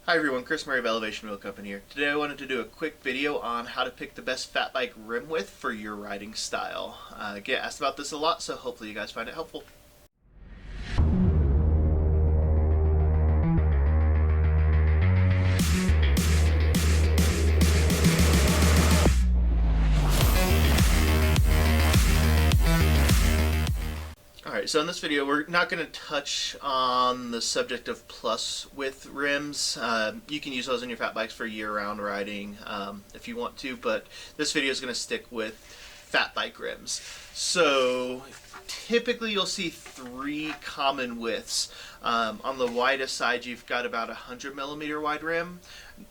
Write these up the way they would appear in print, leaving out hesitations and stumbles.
Hi everyone, Chris Murray of Elevation Wheel Company here. Today I wanted to do a quick video on how to pick the best fat bike rim width for your riding style. I get asked about this a lot, so hopefully you guys find it helpful. Alright, so in this video we're not going to touch on the subject of plus width rims. You can use those in your fat bikes for year-round riding if you want to, but this video is going to stick with fat bike rims. So typically you'll see three common widths. On the widest side you've got about 100 millimeter wide rim.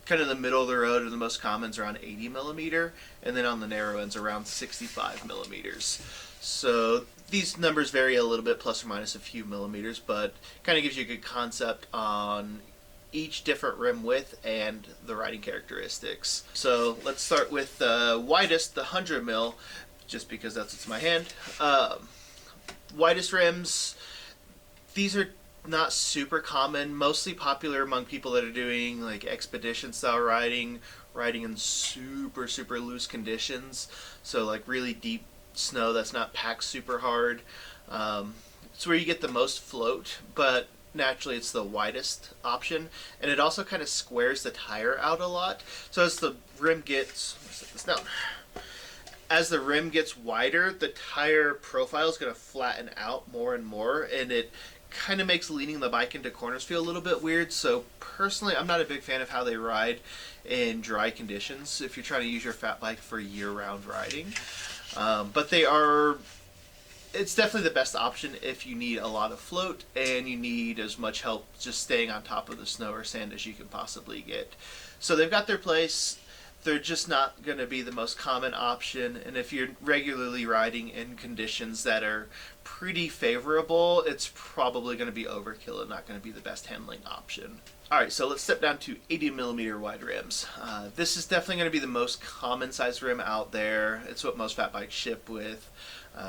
Kind of the middle of the road are the most commons around 80 millimeter, and then on the narrow ends around 65 millimeters. So these numbers vary a little bit, plus or minus a few millimeters, but kind of gives you a good concept on each different rim width and the riding characteristics. So let's start with the widest, the 100 mil, just because that's what's in my hand. Widest rims, these are not super common, mostly popular among people that are doing like expedition style riding in super loose conditions, so like really deep snow that's not packed super hard. It's where you get the most float, but naturally it's the widest option, and it also kind of squares the tire out a lot. So as the rim gets, set this down, as the rim gets wider, the tire profile is going to flatten out more and more, and it kind of makes leaning the bike into corners feel a little bit weird. So personally, I'm not a big fan of how they ride in dry conditions if you're trying to use your fat bike for year-round riding. But it's definitely the best option if you need a lot of float and you need as much help just staying on top of the snow or sand as you can possibly get. So they've got their place. They're just not going to be the most common option, and if you're regularly riding in conditions that are pretty favorable, it's probably going to be overkill and not going to be the best handling option. Alright, so let's step down to 80 millimeter wide rims. This is definitely going to be the most common size rim out there. It's what most fat bikes ship with.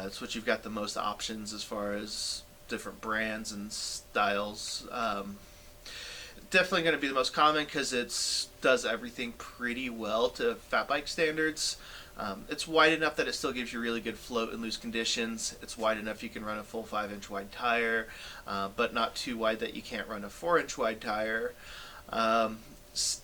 It's what you've got the most options as far as different brands and styles. Definitely going to be the most common because it does everything pretty well to fat bike standards. It's wide enough that it still gives you really good float in loose conditions. It's wide enough you can run a full 5-inch wide tire, but not too wide that you can't run a 4-inch wide tire.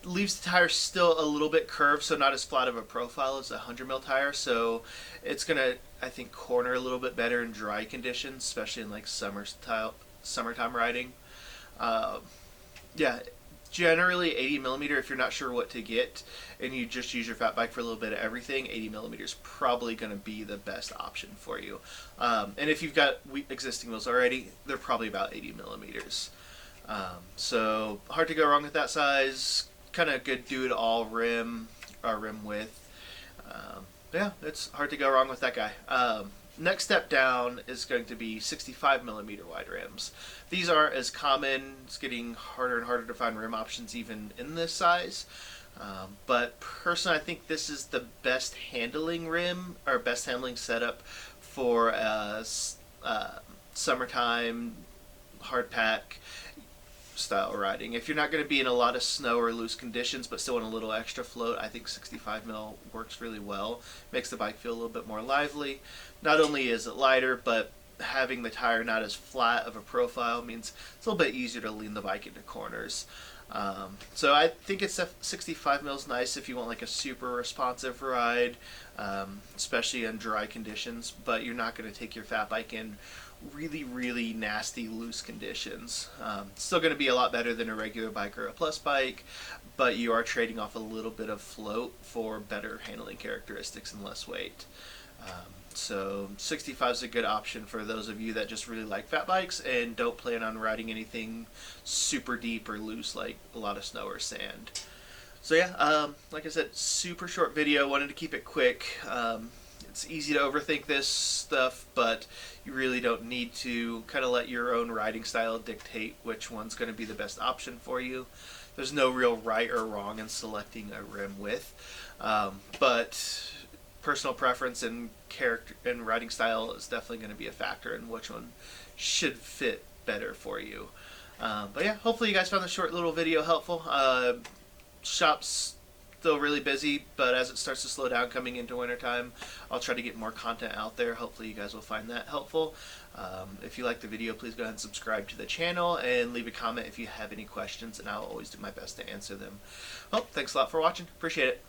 Leaves the tire still a little bit curved, so not as flat of a profile as a 100 mil tire, so it's going to, I think, corner a little bit better in dry conditions, especially in like summertime riding. Yeah, generally 80 millimeter, if you're not sure what to get and you just use your fat bike for a little bit of everything, 80 millimeter is probably going to be the best option for you. And if you've got existing wheels already, they're probably about 80 millimeters. So hard to go wrong with that size. Kind of good do-it-all rim width. Yeah, it's hard to go wrong with that guy. Next step down is going to be 65 millimeter wide rims. These aren't as common. It's getting harder and harder to find rim options even in this size. But personally, I think this is the best handling rim, or best handling setup for summertime hard pack style riding. If you're not going to be in a lot of snow or loose conditions but still want a little extra float, I think 65 mil works really well. Makes the bike feel a little bit more lively. Not only is it lighter, but having the tire not as flat of a profile means it's a little bit easier to lean the bike into corners. So I think 65 mil is nice if you want like a super responsive ride, especially in dry conditions, but you're not going to take your fat bike in really nasty loose conditions. Still going to be a lot better than a regular bike or a plus bike, but you are trading off a little bit of float for better handling characteristics and less weight. So 65 is a good option for those of you that just really like fat bikes and don't plan on riding anything super deep or loose like a lot of snow or sand. So yeah, like I said, super short video. Wanted to keep it quick. It's easy to overthink this stuff, but you really don't need to. Kind of let your own riding style dictate which one's going to be the best option for you. There's no real right or wrong in selecting a rim width, but personal preference and character and riding style is definitely going to be a factor in which one should fit better for you. But yeah, hopefully you guys found this short little video helpful. Shop's still really busy, but as it starts to slow down coming into wintertime, I'll try to get more content out there. Hopefully you guys will find that helpful. If you like the video, please go ahead and subscribe to the channel and leave a comment if you have any questions, and I'll always do my best to answer them. Well, thanks a lot for watching. Appreciate it.